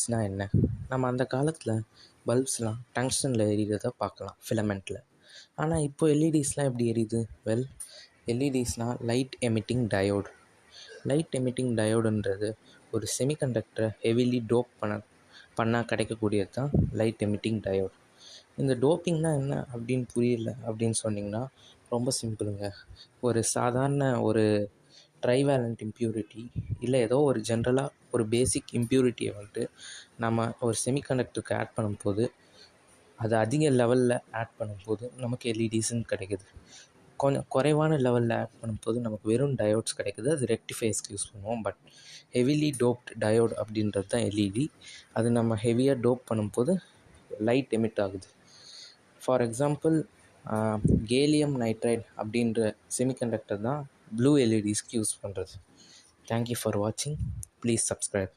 எல்இடிஸ்னால் என்ன? நம்ம அந்த காலத்தில் பல்ப்ஸ்லாம் டங்ஸ்டனில் எரிகிறத பார்க்கலாம் ஃபிலமெண்ட்டில். ஆனால் இப்போ எல்இடிஸ்லாம் எப்படி எரியுது? எல்இடிஸ்னால் light emitting diode. Light emitting டயோடுன்றது ஒரு செமிகண்டக்டரை ஹெவிலி டோப் பண்ணால் கிடைக்கக்கூடியது தான் லைட் எமிட்டிங் டயோடு. இந்த டோப்பிங்னால் என்ன அப்படின்னு புரியல அப்படின்னு சொன்னிங்கன்னா ரொம்ப சிம்பிளுங்க. ஒரு சாதாரண ஒரு ட்ரைவேலண்ட் இம்ப்யூரிட்டி இல்லை ஏதோ ஒரு ஜென்ரலாக ஒரு பேசிக் இம்ப்யூரிட்டியை வந்துட்டு நம்ம ஒரு செமிகண்டக்டருக்கு ஆட் பண்ணும்போது அது அதிக லெவலில் ஆட் பண்ணும்போது நமக்கு எல்இடிஸ்ன்னு கிடைக்குது. கொஞ்சம் குறைவான லெவலில் ஆட் பண்ணும்போது நமக்கு வெறும் டயோட்ஸ் கிடைக்குது. அது ரெக்டிஃபைஸ்க்கு யூஸ் பண்ணுவோம். பட் ஹெவிலி டோப்ட் டயோடு அப்படின்றது தான் எல்இடி. அது நம்ம ஹெவியாக டோப் பண்ணும்போது லைட் எமிட் ஆகுது. ஃபார் எக்ஸாம்பிள் கேலியம் நைட்ரைட் அப்படின்ற செமிகண்டக்டர் தான் ப்ளூ எல்இடிஸ்க்கு யூஸ் பண்ணுறது. தேங்க்யூ ஃபார் வாட்சிங். Please subscribe.